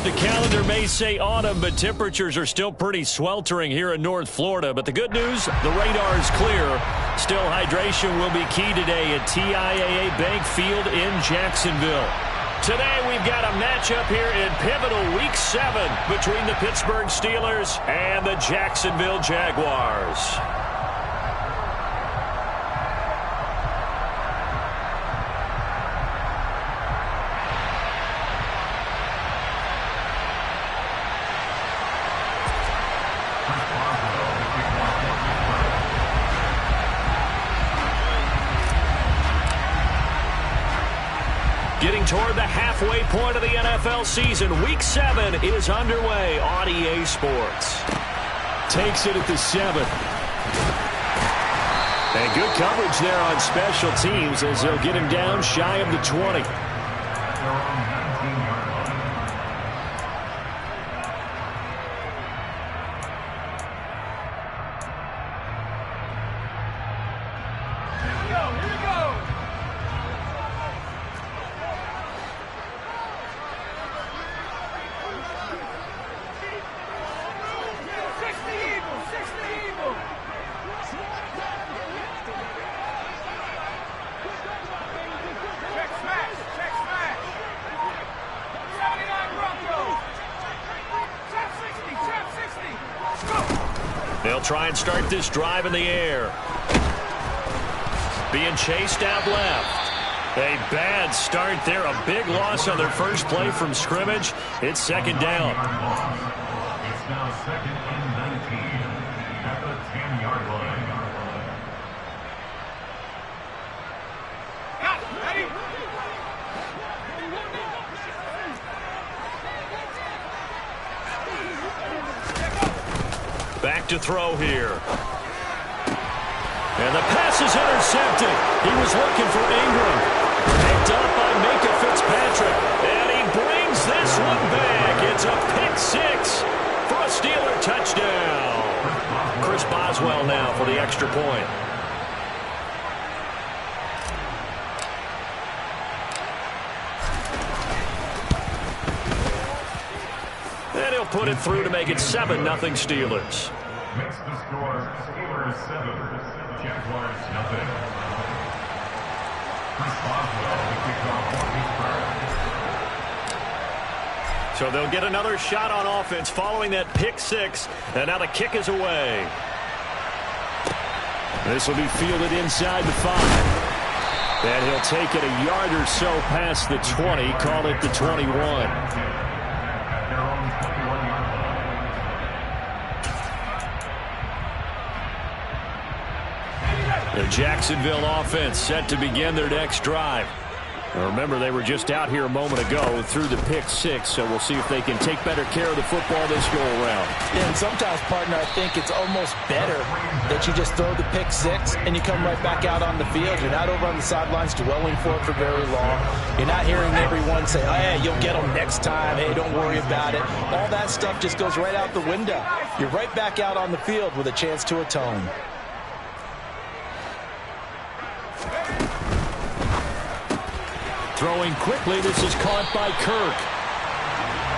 The calendar may say autumn, but temperatures are still pretty sweltering here in North Florida. But the good news, the radar is clear. Still, hydration will be key today at TIAA Bank Field in Jacksonville. Today, we've got a matchup here in pivotal Week 7 between the Pittsburgh Steelers and the Jacksonville Jaguars. Getting toward the halfway point of the NFL season, Week 7 is underway on EA Sports. Takes it at the 7. And good coverage there on special teams as they'll get him down shy of the 20. They'll try and start this drive in the air. Being chased out left. A bad start there. A big loss on their first play from scrimmage. It's second down. It's now second and 19 at the 10-yard line. Back to throw here. And the pass is intercepted. He was looking for Ingram. Picked up by Minkah Fitzpatrick. And he brings this one back. It's a pick 6 for a Steeler touchdown. Chris Boswell now for the extra point. And he'll put it through to make it 7-0 Steelers. Makes the score Steelers 7, Jaguars 0. Chris Boswell, the kickoff for Pittsburgh. So they'll get another shot on offense following that pick 6. And now the kick is away. This will be fielded inside the 5. And he'll take it a yard or so past the 20. Call it the 21. The Jacksonville offense set to begin their next drive. Now remember, they were just out here a moment ago through the pick 6, so we'll see if they can take better care of the football this go-around. Yeah, and sometimes, partner, I think it's almost better that you just throw the pick 6 and you come right back out on the field. You're not over on the sidelines dwelling for it for very long. You're not hearing everyone say, oh, yeah, you'll get them next time. Hey, don't worry about it. All that stuff just goes right out the window. You're right back out on the field with a chance to atone. Throwing quickly, this is caught by Kirk.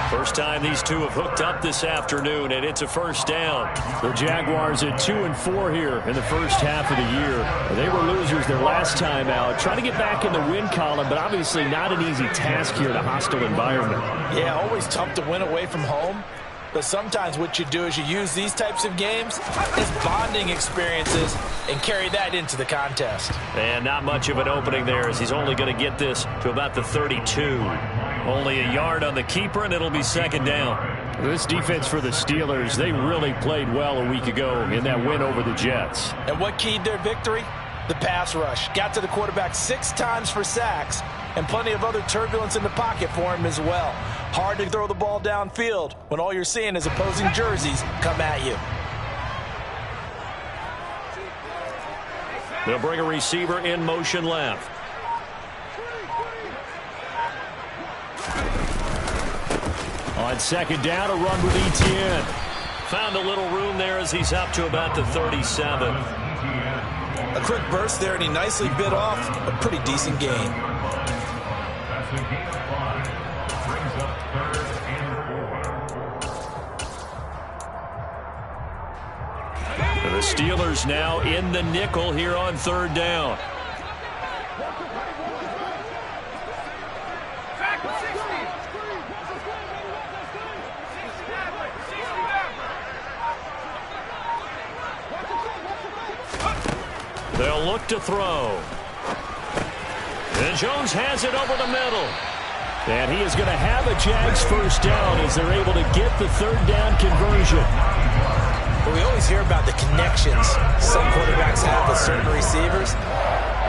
First time these two have hooked up this afternoon, and it's a first down. The Jaguars at 2-4 here in the first half of the year. They were losers their last time out. Trying to get back in the win column, but obviously not an easy task here in a hostile environment. Yeah, always tough to win away from home. But sometimes what you do is you use these types of games as bonding experiences and carry that into the contest. And not much of an opening there as he's only going to get this to about the 32. Only a yard on the keeper, and it'll be second down. This defense for the Steelers, they really played well a week ago in that win over the Jets. And what keyed their victory? The pass rush. Got to the quarterback 6 times for sacks, and plenty of other turbulence in the pocket for him as well. Hard to throw the ball downfield when all you're seeing is opposing jerseys come at you. They'll bring a receiver in motion left. On second down, a run with Etienne. Found a little room there as he's up to about the 37. A quick burst there, and he nicely bit off a pretty decent gain. That's a gain of 5. Brings up 3rd and 4. Steelers now in the nickel here on third down. They'll look to throw. And Jones has it over the middle. And he is going to have a Jags first down as they're able to get the third down conversion. Well, we always hear about the connections some quarterbacks have with certain receivers.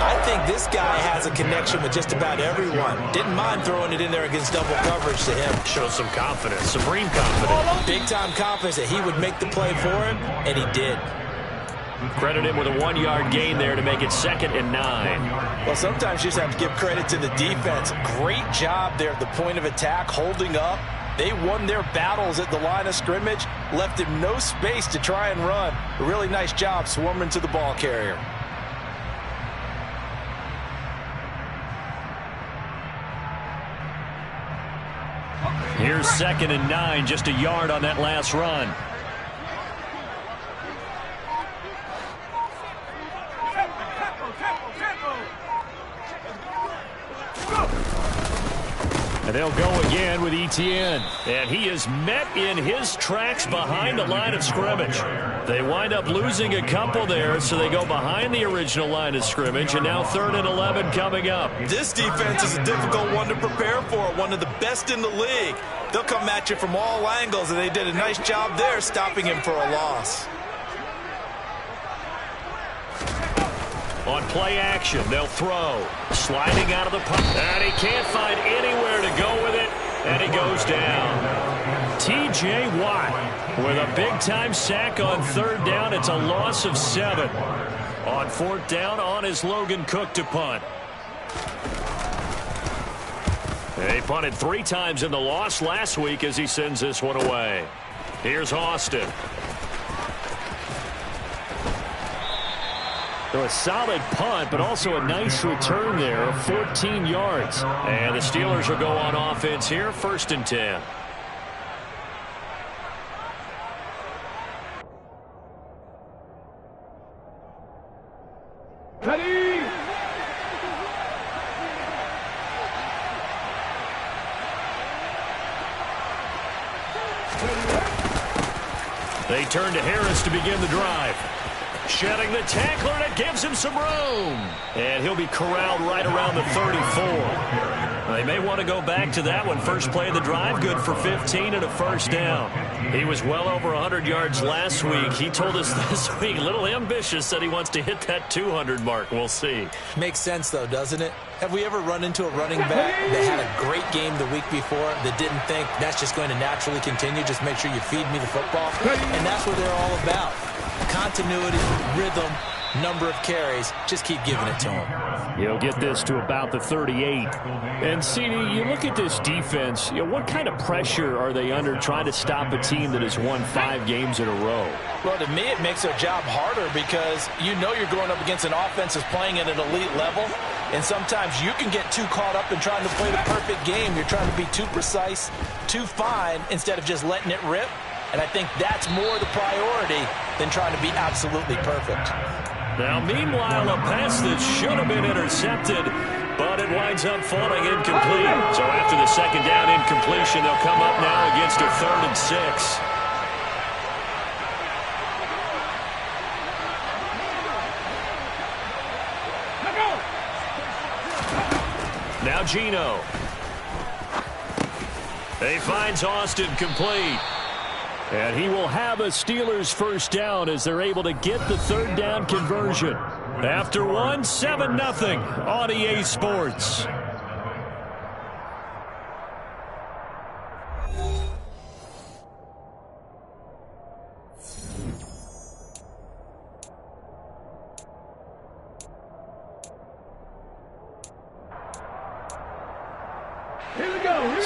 I think this guy has a connection with just about everyone. Didn't mind throwing it in there against double coverage to him. Shows some confidence, supreme confidence. Big-time confidence that he would make the play for him, and he did. Credit him with a 1-yard gain there to make it 2nd and 9. Well, sometimes you just have to give credit to the defense. Great job there at the point of attack, holding up. They won their battles at the line of scrimmage, left him no space to try and run. A really nice job swarming to the ball carrier. Here's 2nd and 9, just a yard on that last run. And they'll go again with Etienne. And he is met in his tracks behind the line of scrimmage. They wind up losing a couple there, so they go behind the original line of scrimmage, and now 3rd and 11 coming up. This defense is a difficult one to prepare for, one of the best in the league. They'll come at you from all angles, and they did a nice job there stopping him for a loss. On play action, they'll throw. Sliding out of the pocket. And he can't find anywhere to go with it. And he goes down. T.J. Watt with a big-time sack on 3rd down. It's a loss of 7. On 4th down, on is Logan Cook to punt. They punted 3 times in the loss last week as he sends this one away. Here's Austin. So a solid punt, but also a nice return there of 14 yards. And the Steelers will go on offense here, 1st and 10. Ready? They turn to Harris to begin the drive. Shedding the tackler, and it gives him some room. And he'll be corralled right around the 34. They may want to go back to that one. First play of the drive, good for 15 and a first down. He was well over 100 yards last week. He told us this week, a little ambitious, said he wants to hit that 200 mark. We'll see. Makes sense, though, doesn't it? Have we ever run into a running back that had a great game the week before that didn't think that's just going to naturally continue? Just make sure you feed me the football. And that's what they're all about. Continuity, rhythm, number of carries. Just keep giving it to him. You'll get this to about the 38. And, CD, you look at this defense, what kind of pressure are they under trying to stop a team that has won 5 games in a row? Well, to me, it makes their job harder because you know you're going up against an offense that's playing at an elite level. And sometimes you can get too caught up in trying to play the perfect game. You're trying to be too precise, too fine, instead of just letting it rip. And I think that's more the priority than trying to be absolutely perfect. Now, meanwhile, a pass that should have been intercepted, but it winds up falling incomplete. So after the 2nd down incompletion, they'll come up now against a 3rd and 6. Now Geno. He finds Austin complete. And he will have a Steelers first down as they're able to get the 3rd down conversion. After 1, 7-0 on EA Sports.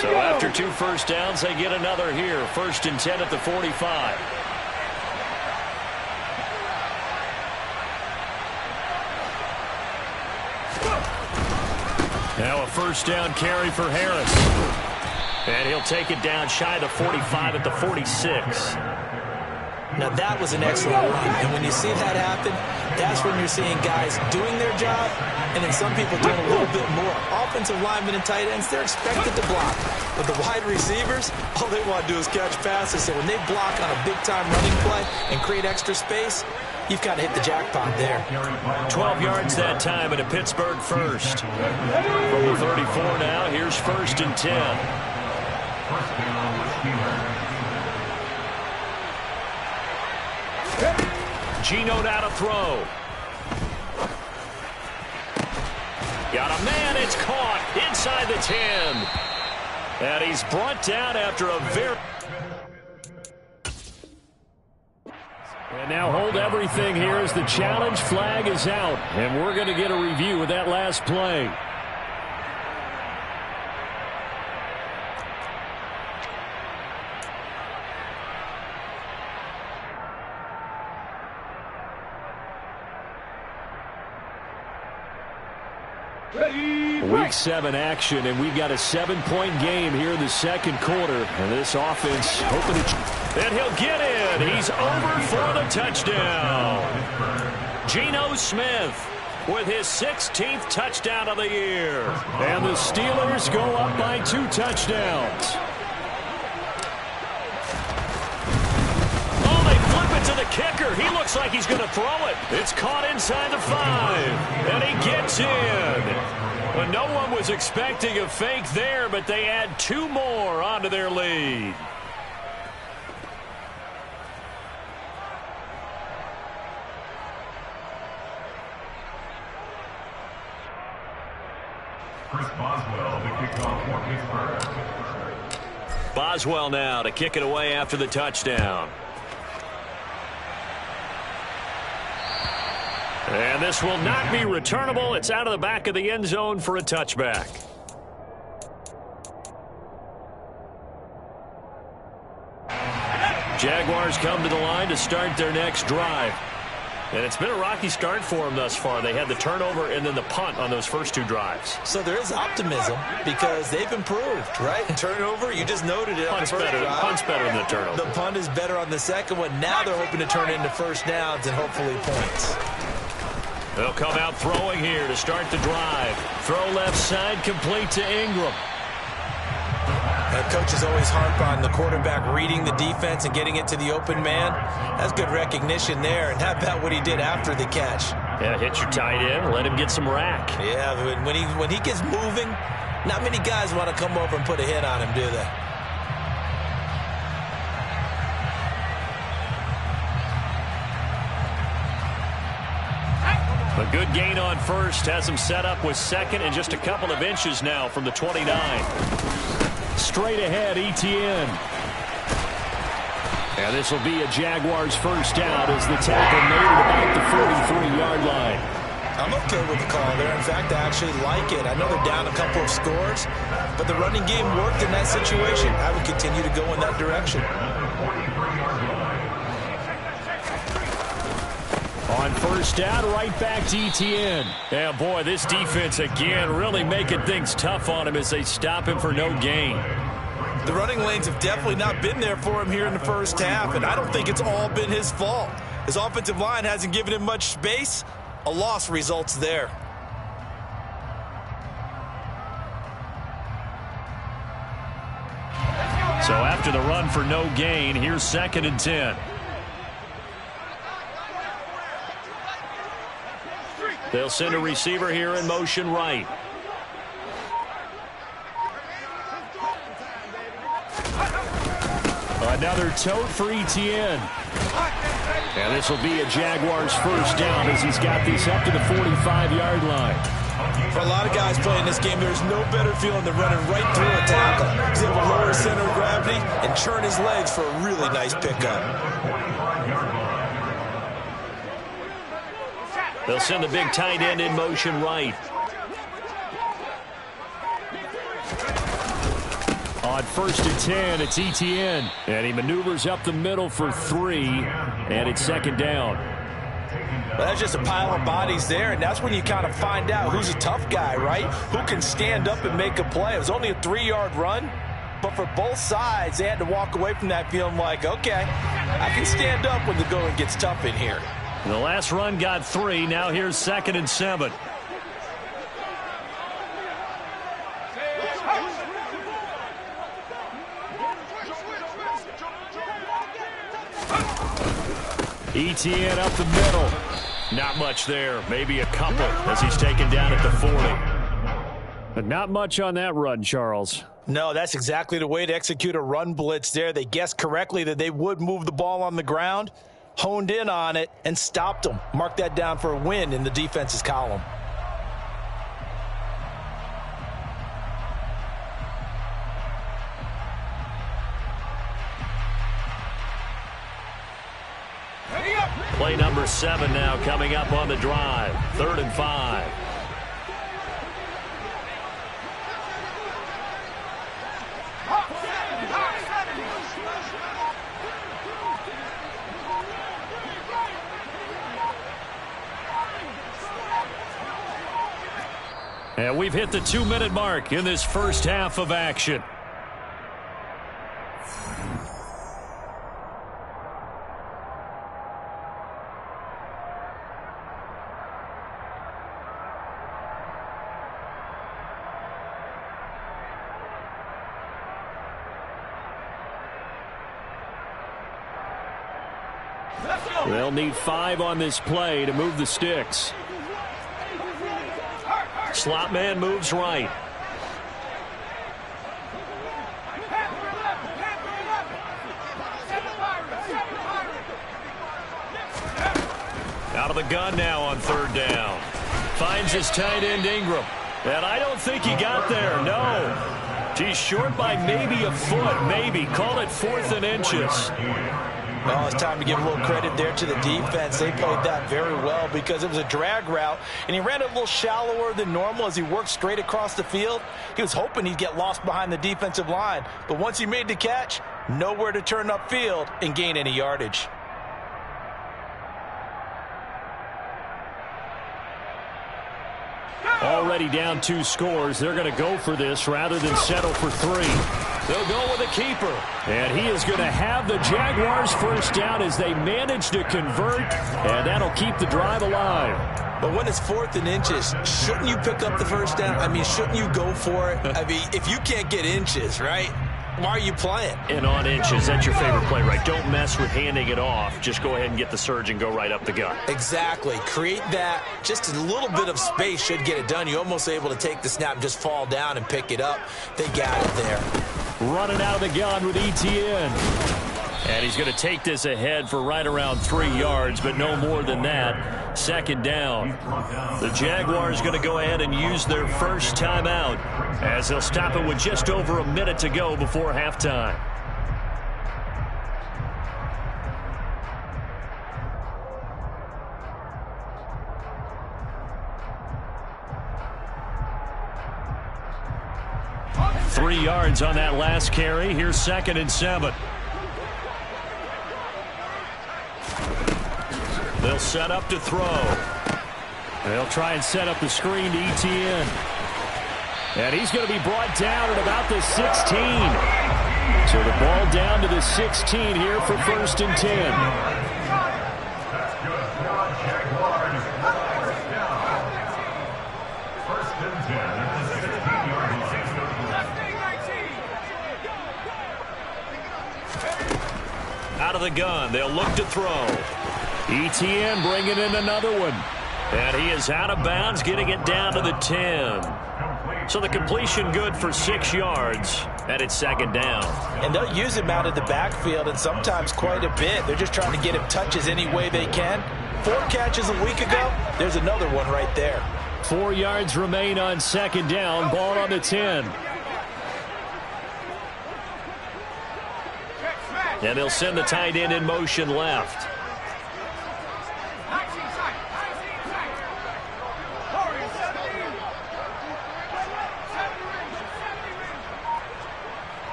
So after 2 first downs, they get another here. 1st and 10 at the 45. Now a first down carry for Harris. And he'll take it down shy of the 45 at the 46. Now, that was an excellent run. And when you see that happen, that's when you're seeing guys doing their job and then some people doing a little bit more. Offensive linemen and tight ends, they're expected to block. But the wide receivers, all they want to do is catch passes. So when they block on a big-time running play and create extra space, you've got to hit the jackpot there. 12 yards that time and a Pittsburgh first. From the 34 now, here's 1st and 10. First down, Steelers. Geno now to throw. Got a man, it's caught inside the 10. And he's brought down after a very... And now hold everything here as the challenge flag is out. And we're going to get a review of that last play. Week 7 action, and we've got a 7-point game here in the second quarter. And this offense hoping to... And he'll get in. He's over for the touchdown. Geno Smith with his 16th touchdown of the year. And the Steelers go up by 2 touchdowns. Oh, they flip it to the kicker. He looks like he's going to throw it. It's caught inside the 5. And he gets in. Well, no one was expecting a fake there, but they add 2 more onto their lead. Chris Boswell, the kickoff for Pittsburgh. Boswell now to kick it away after the touchdown. And this will not be returnable. It's out of the back of the end zone for a touchback. Jaguars come to the line to start their next drive. And it's been a rocky start for them thus far. They had the turnover and then the punt on those first 2 drives. So there is optimism because they've improved, right? Turnover, you just noted it. Punt's better than the turnover. The punt is better on the second one. Now they're hoping to turn into first downs and hopefully points. They'll come out throwing here to start the drive. Throw left side, complete to Ingram. Coaches always harp on the quarterback reading the defense and getting it to the open man. That's good recognition there. And how about what he did after the catch? Yeah, hit your tight end, let him get some rack. Yeah, when he gets moving, not many guys want to come over and put a hit on him, do they? A good gain on first has him set up with second and just a couple of inches now from the 29. Straight ahead, Etienne. And this will be a Jaguars first down as the tackle made at about the 43-yard line. I'm okay with the call there. In fact, I actually like it. I know they're down a couple of scores, but the running game worked in that situation. I would continue to go in that direction. On first down, right back to Etienne. Yeah, boy, this defense again really making things tough on him as they stop him for no gain. The running lanes have definitely not been there for him here in the first half, and I don't think it's all been his fault. His offensive line hasn't given him much space. A loss results there. So after the run for no gain, here's 2nd and 10. They'll send a receiver here in motion right. Another tote for Etienne. And this will be a Jaguars first down as he's got this up to the 45-yard line. For a lot of guys playing this game, there's no better feeling than running right through a tackle. He's able to lower his center of gravity and churn his legs for a really nice pickup. They'll send the big tight end in motion right. On 1st and 10, it's Etienne. And he maneuvers up the middle for 3. And it's 2nd down. Well, that's just a pile of bodies there, and that's when you kind of find out who's a tough guy, right? Who can stand up and make a play. It was only a 3-yard run, but But for both sides, they had to walk away from that feeling like, okay, I can stand up when the going gets tough in here. The last run got 3. Now here's 2nd and 7. ETN up the middle. Not much there. Maybe a couple as he's taken down at the 40. But not much on that run, Charles. No, that's exactly the way to execute a run blitz there. They guessed correctly that they would move the ball on the ground, honed in on it, and stopped them. Mark that down for a win in the defense's column. Play number 7 now coming up on the drive. 3rd and 5. And we've hit the 2-minute mark in this first half of action. They'll need 5 on this play to move the sticks. Slot man moves right. Out of the gun now on 3rd down. Finds his tight end Ingram. And I don't think he got there, no. He's short by maybe a foot, maybe. Call it 4th and inches. Well, it's time to give a little credit there to the defense. They played that very well because it was a drag route, and he ran a little shallower than normal as he worked straight across the field. He was hoping he'd get lost behind the defensive line, but once he made the catch, nowhere to turn upfield and gain any yardage. Already down 2 scores. They're going to go for this rather than settle for 3. They'll go with a keeper. And he is going to have the Jaguars first down as they manage to convert, and that'll keep the drive alive. But when it's 4th and inches, shouldn't you pick up the first down? I mean, shouldn't you go for it? I mean, if you can't get inches, right? Why are you playing? And on inches, that's your favorite play, right? Don't mess with handing it off. Just go ahead and get the surge and go right up the gut. Exactly. Create that. Just a little bit of space should get it done. You're almost able to take the snap and just fall down and pick it up. They got it there. Running out of the gun with ETN. And he's going to take this ahead for right around 3 yards, but no more than that. 2nd down. The Jaguars going to go ahead and use their first timeout as they'll stop it with just over a minute to go before halftime. Three yards on that last carry. Here's 2nd and 7. They'll set up to throw. They'll try and set up the screen to ETN. And he's going to be brought down at about the 16. So the ball down to the 16 here for 1st and 10. That's good for Jaguars. First down. 1st and 10 at the 16-yard line. Out of the gun. They'll look to throw. ETN bringing in another one. And he is out of bounds, getting it down to the 10. So the completion good for 6 yards, and it's 2nd down. And they'll use him out of the backfield, and sometimes quite a bit. They're just trying to get him touches any way they can. 4 catches a week ago. There's another one right there. 4 yards remain on 2nd down. Ball on the 10. And they'll send the tight end in motion left.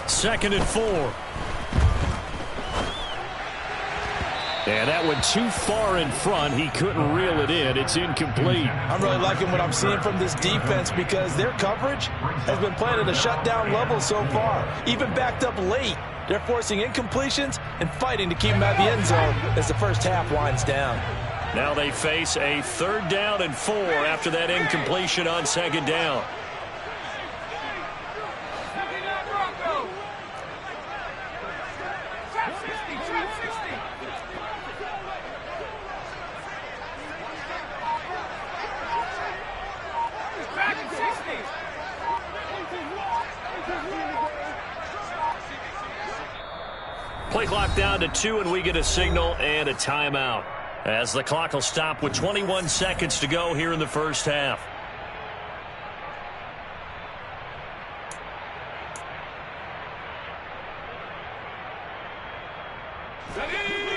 Second and 4. And that went too far in front. He couldn't reel it in. It's incomplete. I'm really liking what I'm seeing from this defense because their coverage has been playing at a shutdown level so far. Even backed up late, they're forcing incompletions and fighting to keep them at the end zone as the first half winds down. Now they face a 3rd down and 4 after that incompletion on 2nd down. Play clock down to 2, and we get a signal and a timeout, as the clock will stop with 21 seconds to go here in the first half.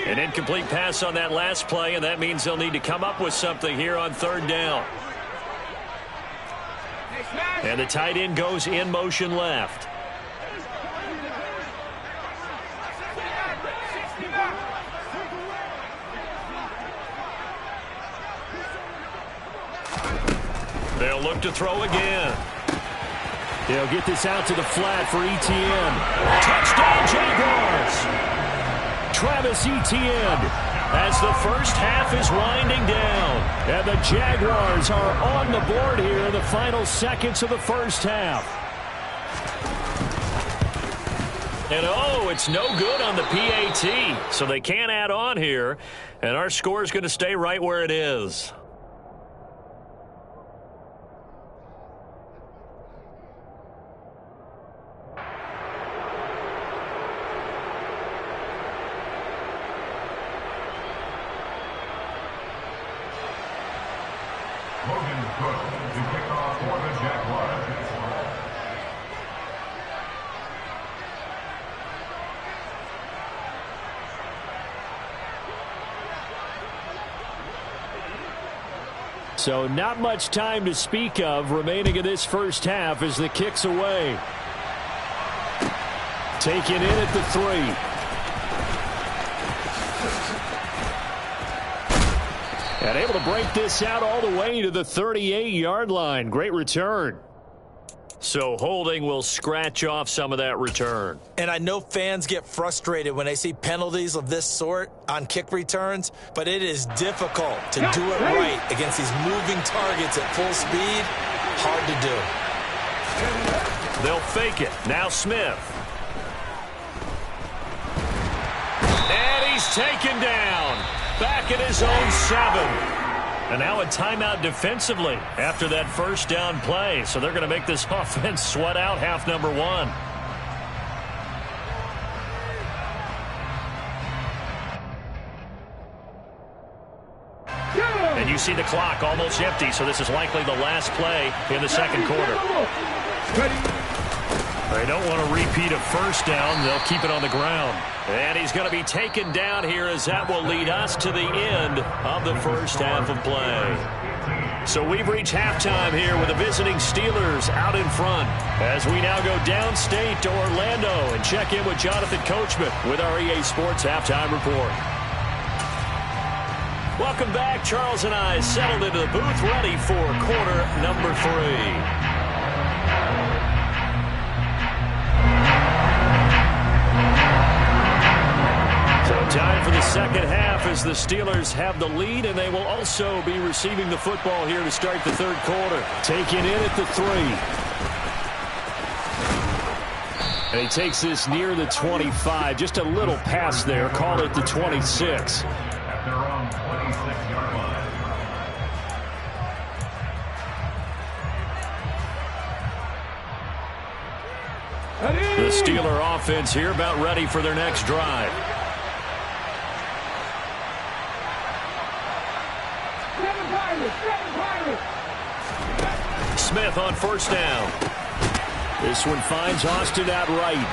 An incomplete pass on that last play, and that means they'll need to come up with something here on 3rd down. And the tight end goes in motion left. They'll look to throw again. They'll get this out to the flat for Etienne. Touchdown, Jaguars! Travis Etienne, as the first half is winding down. And the Jaguars are on the board here in the final seconds of the first half. And oh, it's no good on the PAT. So they can't add on here. And our score is going to stay right where it is. So not much time to speak of remaining in this first half as the kick's away. Taken in at the 3. And able to break this out all the way to the 38-yard line. Great return. So holding will scratch off some of that return. And I know fans get frustrated when they see penalties of this sort on kick returns, but it is difficult to do it right against these moving targets at full speed. Hard to do. They'll fake it. Now Smith. And he's taken down. Back at his own 7. And now a timeout defensively after that first down play. So they're going to make this offense sweat out half number 1. And you see the clock almost empty, so this is likely the last play in the second quarter. They don't want to repeat a first down. They'll keep it on the ground. And he's going to be taken down here as that will lead us to the end of the first half of play. So we've reached halftime here with the visiting Steelers out in front as we now go downstate to Orlando and check in with Jonathan Coachman with our EA Sports Halftime Report. Welcome back. Charles and I settled into the booth ready for quarter number 3. Time for the second half as the Steelers have the lead, and they will also be receiving the football here to start the third quarter. Taken in at the 3. And he takes this near the 25. Just a little pass there. Call it the 26. At their own 26-yard line. The Steeler offense here about ready for their next drive. Smith on first down. This one finds Austin out right.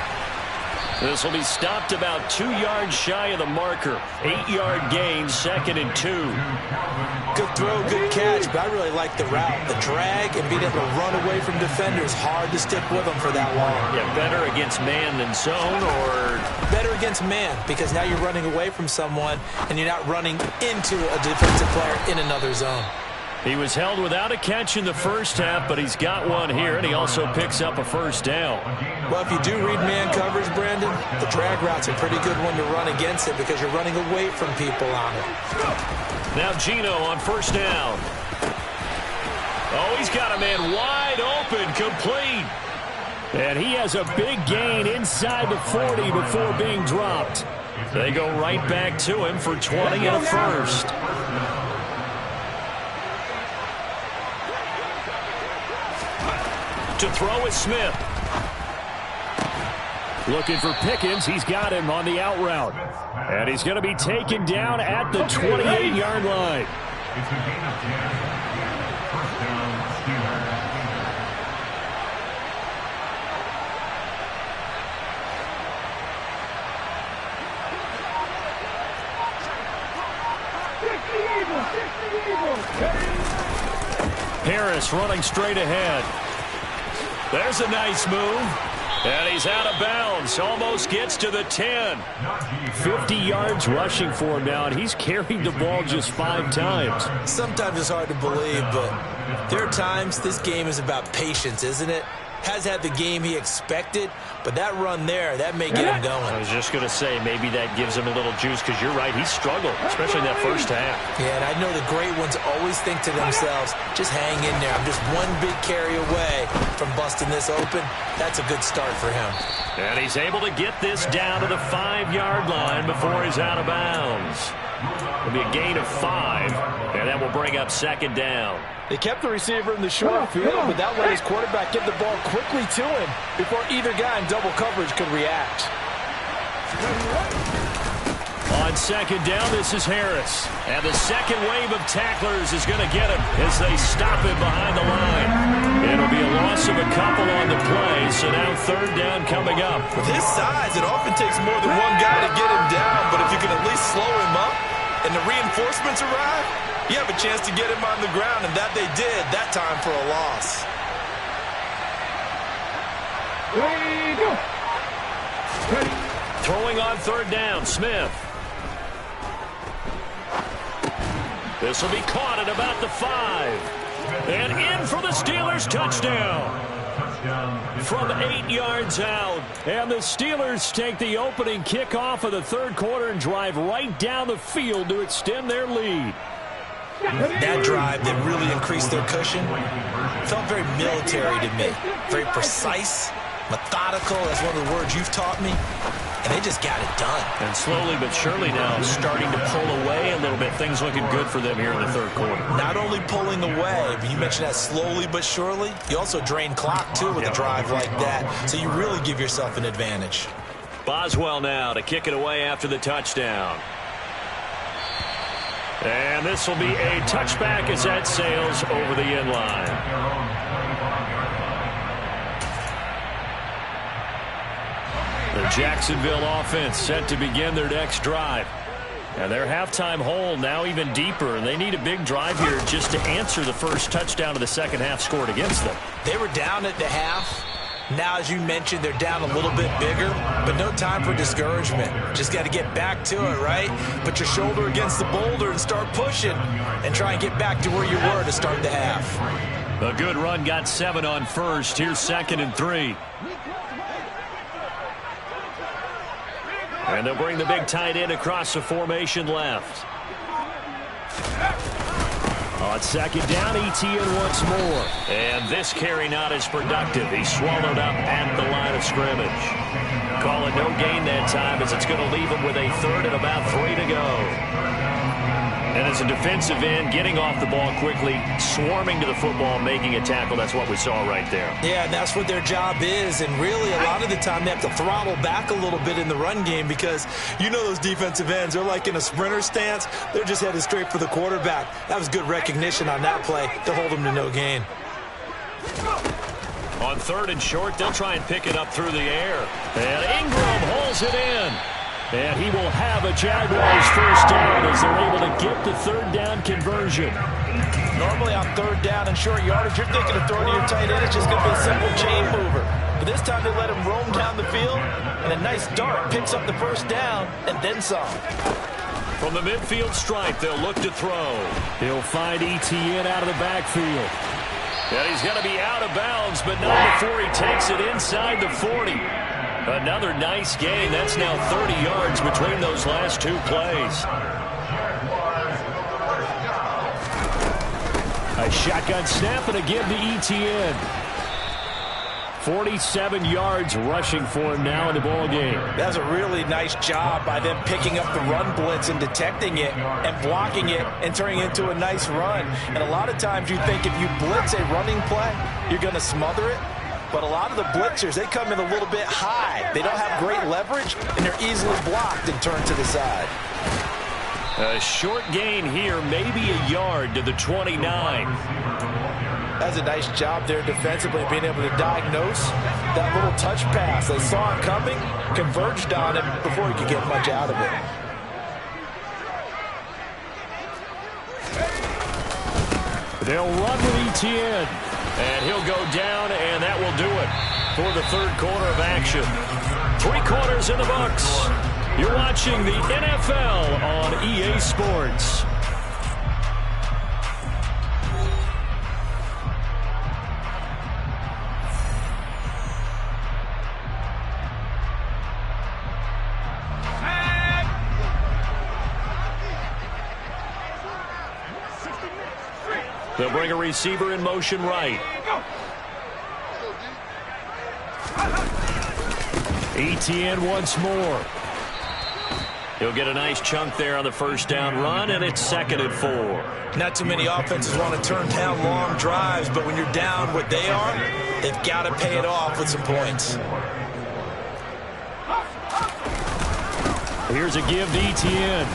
This will be stopped about 2 yards shy of the marker. 8-yard gain, 2nd and 2. Good throw, good catch, but I really like the route. The drag and being able to run away from defenders, hard to stick with them for that long. Yeah, better against man than zone, or? Better against man, because now you're running away from someone and you're not running into a defensive player in another zone. He was held without a catch in the first half, but he's got one here, and he also picks up a first down. Well, if you do read man coverage, Brandon, the drag route's a pretty good one to run against it because you're running away from people on it. Now Geno on first down. Oh, he's got a man wide open, complete. And he has a big gain inside the 40 before being dropped. They go right back to him for 20 and a first. To throw is Smith. Looking for Pickens. He's got him on the out route. And he's going to be taken down at the 28-yard line. It's a gain of 10. First down, Steelers. Harris running straight ahead. There's a nice move. And he's out of bounds. Almost gets to the 10. 50 yards rushing for him now, and he's carried the ball just 5 times. Sometimes it's hard to believe, but there are times this game is about patience, isn't it? Has had the game he expected, but that run there, that may get him going. I was just going to say, maybe that gives him a little juice, because you're right, he struggled, especially in that first half. Yeah, and I know the great ones always think to themselves, just hang in there. I'm just one big carry away from busting this open. That's a good start for him. And he's able to get this down to the 5-yard line before he's out of bounds. It'll be a gain of 5, and that will bring up 2nd down. They kept the receiver in the short field, but that let his quarterback get the ball quickly to him before either guy in double coverage could react. On 2nd down, this is Harris. And the second wave of tacklers is going to get him as they stop him behind the line. It'll be a loss of a couple on the play, so now 3rd down coming up. With his size, it often takes more than one guy to get him down, but if you can at least slow him up and the reinforcements arrive, you have a chance to get him on the ground, and that they did that time for a loss. Throwing on 3rd down, Smith. This will be caught at about the 5. And in for the Steelers, touchdown. From 8 yards out. And the Steelers take the opening kickoff of the 3rd quarter and drive right down the field to extend their lead. That drive that really increased their cushion felt very military to me. Very precise, methodical. That's one of the words you've taught me. And they just got it done. And slowly but surely now starting to pull away a little bit. Things looking good for them here in the 3rd quarter. Not only pulling away, but you mentioned that slowly but surely. You also drain clock, too, with a drive like that. So you really give yourself an advantage. Boswell now to kick it away after the touchdown. And this will be a touchback as that sails over the end line. The Jacksonville offense set to begin their next drive. And their halftime hole now even deeper, and they need a big drive here just to answer the first touchdown of the second half scored against them. They were down at the half. Now, as you mentioned, they're down a little bit bigger, but no time for discouragement. Just got to get back to it, right? Put your shoulder against the boulder and start pushing and try and get back to where you were to start the half. A good run got 7 on first. Here's 2nd and 3. And they'll bring the big tight end across the formation left. On 2nd down, Etienne once more. And this carry not as productive. He's swallowed up at the line of scrimmage. Call it no gain that time as it's going to leave him with a 3rd and about 3 to go. And as a defensive end, getting off the ball quickly, swarming to the football, making a tackle, that's what we saw right there. Yeah, and that's what their job is. And really, a lot of the time, they have to throttle back a little bit in the run game because you know those defensive ends, they're like in a sprinter stance. They're just headed straight for the quarterback. That was good recognition on that play to hold them to no gain. On 3rd and short, they'll try and pick it up through the air. And Ingram holds it in. And he will have a Jaguars first down as they're able to get the 3rd down conversion. Normally on 3rd down and short yardage, you're thinking of throwing to your tight end. It's just going to be a simple chain mover. But this time they let him roam down the field, and a nice dart picks up the first down and then some. From the midfield stripe, they'll look to throw. He'll find Etienne out of the backfield. And he's going to be out of bounds, but not before he takes it inside the 40. Another nice gain. That's now 30 yards between those last 2 plays. A shotgun snap and a give to Etienne. 47 yards rushing for him now in the ball game. That's a really nice job by them picking up the run blitz and detecting it and blocking it and turning it into a nice run. And a lot of times you think if you blitz a running play, you're going to smother it. But a lot of the blitzers, they come in a little bit high. They don't have great leverage, and they're easily blocked and turned to the side. A short gain here, maybe a yard to the 29. That's a nice job there defensively, being able to diagnose that little touch pass. They saw it coming, converged on him before he could get much out of it. They'll run with Etienne. And he'll go down, and that will do it for the 3rd quarter of action. 3 quarters in the books. You're watching the NFL on EA Sports. They'll bring a receiver in motion right. Etienne once more. He'll get a nice chunk there on the first down run, and it's 2nd and 4. Not too many offenses want to turn down long drives, but when you're down what they are, they've got to pay it off with some points. Here's a give to Etienne.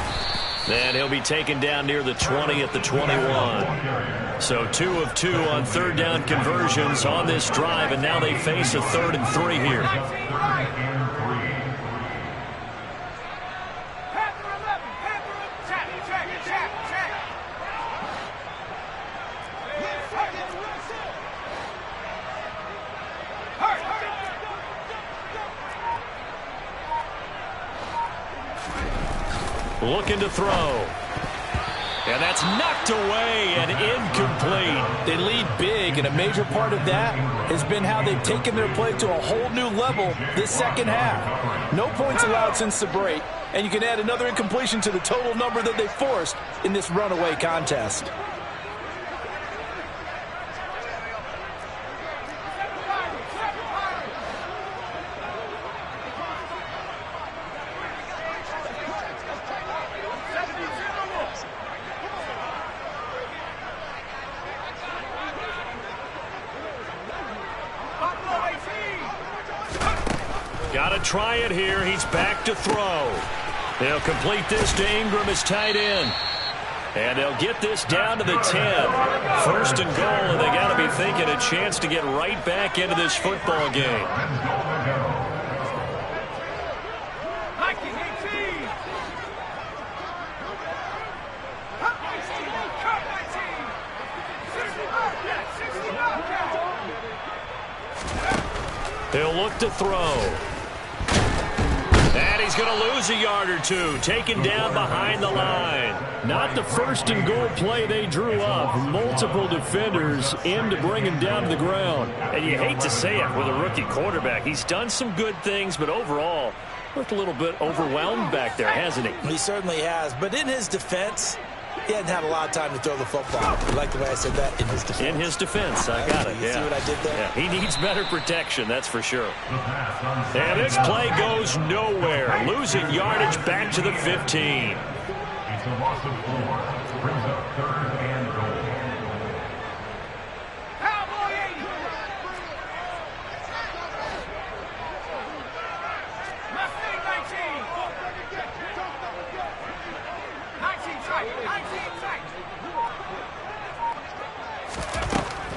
And he'll be taken down near the 20 at the 21. So 2 of 2 on 3rd down conversions on this drive, and now they face a 3rd and 3 here. Looking to throw. And that's knocked away and incomplete. They lead big, and a major part of that has been how they've taken their play to a whole new level this second half. No points allowed since the break, and you can add another incompletion to the total number that they forced in this runaway contest. Got to try it here. He's back to throw. They'll complete this to Ingram as tight end. And they'll get this down to the 10. 1st and goal, and they got to be thinking a chance to get right back into this football game. He'll look to throw. And he's going to lose a yard or 2, taken down behind the line. Not the 1st and goal play they drew up. Multiple defenders in to bring him down to the ground. And you hate to say it with a rookie quarterback. He's done some good things, but overall, looked a little bit overwhelmed back there, hasn't he? He certainly has. But in his defense, he hadn't had a lot of time to throw the football. You like the way I said that? In his defense. In his defense, I got it. You see what I did there? Yeah, he needs better protection, that's for sure. And this play goes nowhere. Losing yardage back to the 15. It's a loss of 4. Brings up 3rd and goal.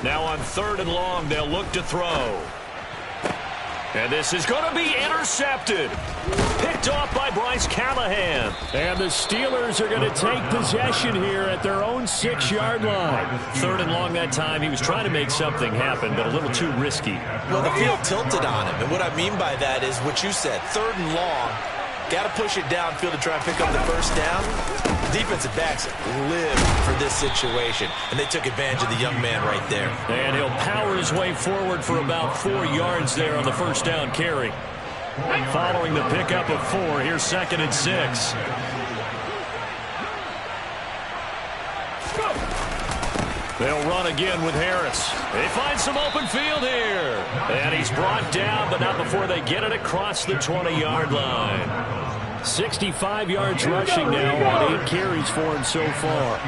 Now on 3rd and long. They'll look to throw. And this is going to be intercepted. Picked off by Bryce Callahan. And the Steelers are going to take possession here at their own 6-yard line. 3rd and long that time. He was trying to make something happen, but a little too risky. Well, the field tilted on him. And what I mean by that is what you said. 3rd and long. Got to push it downfield to try and pick up the first down. Defensive backs live for this situation, and they took advantage of the young man right there. And he'll power his way forward for about 4 yards there on the first down carry. Following the pickup of 4, here's 2nd and 6. They'll run again with Harris. They find some open field here. And he's brought down, but not before they get it across the 20-yard line. 65 yards rushing now on 8 carries for him so far.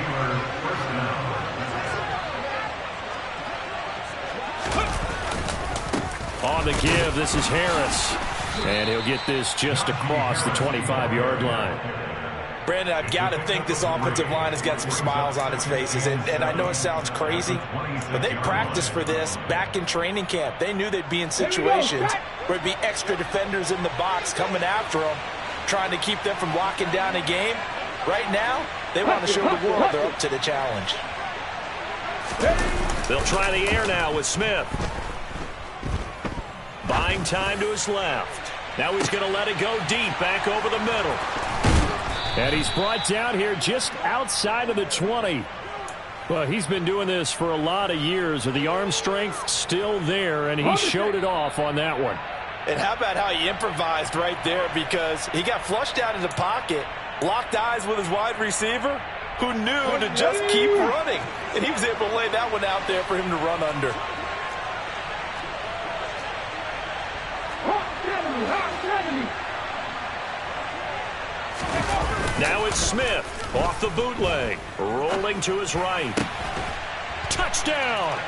On the give, this is Harris. And he'll get this just across the 25-yard line. Brandon, I've got to think this offensive line has got some smiles on its faces. And I know it sounds crazy, but they practiced for this back in training camp. They knew they'd be in situations where there'd be extra defenders in the box coming after them, trying to keep them from locking down a game. Right now, they want to show the world they're up to the challenge. They'll try the air now with Smith. Buying time to his left. Now he's going to let it go deep back over the middle. And he's brought down here just outside of the 20. Well, he's been doing this for a lot of years. The arm strength still there, and he showed it off on that one. And how about how he improvised right there, because he got flushed out in the pocket, locked eyes with his wide receiver, who knew to just keep running. And he was able to lay that one out there for him to run under. Now it's Smith off the bootleg, rolling to his right. Touchdown!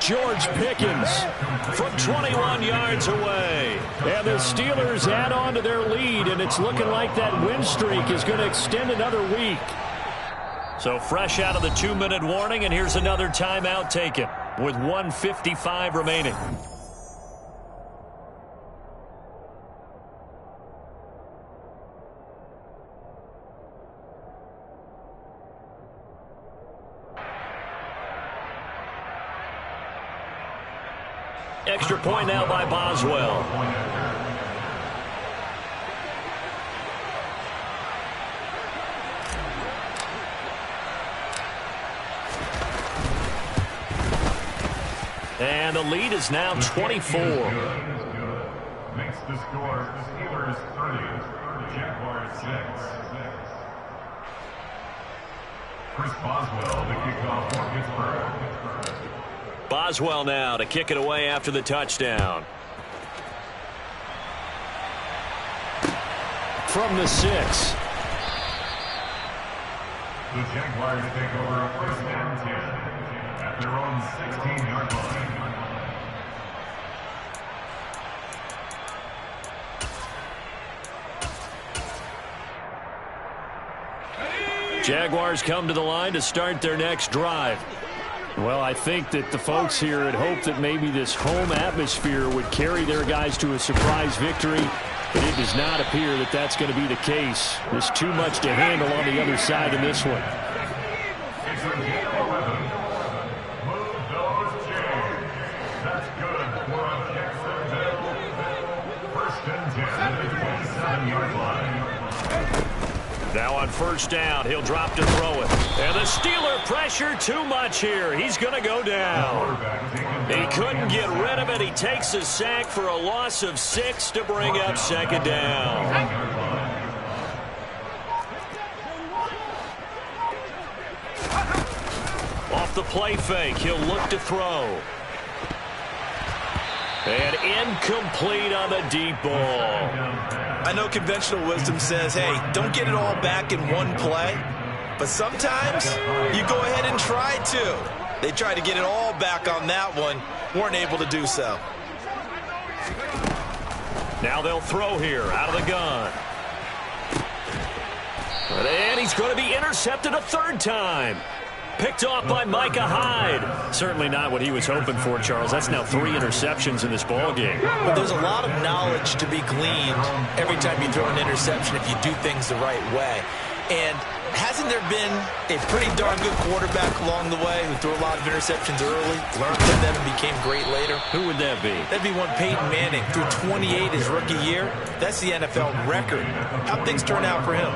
George Pickens from 21 yards away. And the Steelers add on to their lead, and it's looking like that win streak is going to extend another week. So fresh out of the 2-minute warning, and here's another timeout taken with 1:55 remaining. Extra point now by Boswell. And the lead is now 24. Makes the score Steelers 30, Jaguars 6. Chris Boswell, the kickoff for Pittsburgh. Boswell now to kick it away after the touchdown. From the 6. The Jaguars take over 1st and 10 at their own 16-yard line. Jaguars come to the line to start their next drive. Well, I think that the folks here had hoped that maybe this home atmosphere would carry their guys to a surprise victory, but it does not appear that that's going to be the case. There's too much to handle on the other side in this one. That's good for Jacksonville. 1st and 10 at the 27-yard line. Now on 1st down, he'll drop to throw it. And the Steeler pressure too much here. He's going to go down. He couldn't get rid of it. He takes a sack for a loss of 6 to bring up 2nd down. Off the play fake, he'll look to throw. And incomplete on the deep ball. I know conventional wisdom says, hey, don't get it all back in one play. But sometimes you go ahead and try to. They tried to get it all back on that one. Weren't able to do so. Now they'll throw here out of the gun. And he's going to be intercepted a 3rd time. Picked off by Micah Hyde. Certainly not what he was hoping for, Charles. That's now 3 interceptions in this ball game. But there's a lot of knowledge to be gleaned every time you throw an interception if you do things the right way. And hasn't there been a pretty darn good quarterback along the way who threw a lot of interceptions early, learned from them, and became great later? Who would that be? That'd be one Peyton Manning. Threw 28 his rookie year. That's the NFL record. How'd things turn out for him?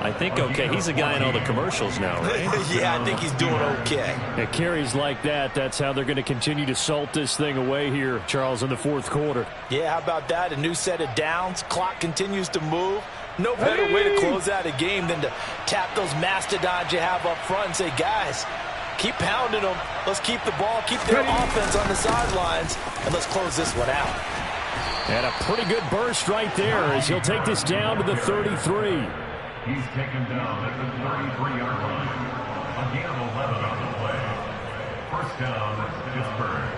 I think okay. He's a guy in all the commercials now, right? Yeah, I think he's doing okay. At carries like that, that's how they're going to continue to salt this thing away here, Charles, in the fourth quarter. Yeah, how about that? A new set of downs. Clock continues to move. No better way to close out a game than to tap those mastodons you have up front and say, guys, keep pounding them. Let's keep the ball, keep their offense on the sidelines, and let's close this one out. And a pretty good burst right there as he'll take this down to the 33. He's taken down at the 33-yard line. A gain of 11 on the play. First down, Pittsburgh.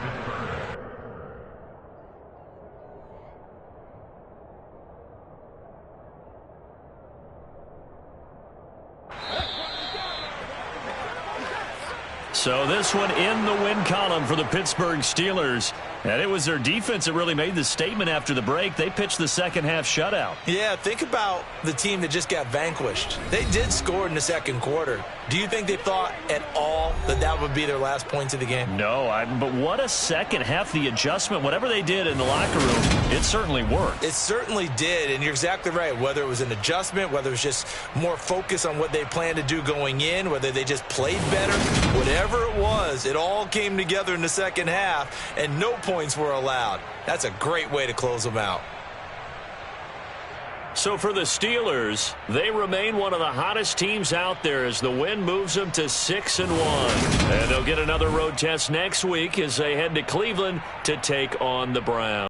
So this one in the win column for the Pittsburgh Steelers. And it was their defense that really made the statement after the break. They pitched the second half shutout. Yeah, think about the team that just got vanquished. They did score in the second quarter. Do you think they thought at all that that would be their last points of the game? No, but what a second half. The adjustment, whatever they did in the locker room, it certainly worked. It certainly did, and you're exactly right. Whether it was an adjustment, whether it was just more focus on what they planned to do going in, whether they just played better, whatever it was, it all came together in the second half, and no points were allowed. That's a great way to close them out. So for the Steelers, they remain one of the hottest teams out there as the win moves them to 6-1. And they'll get another road test next week as they head to Cleveland to take on the Browns.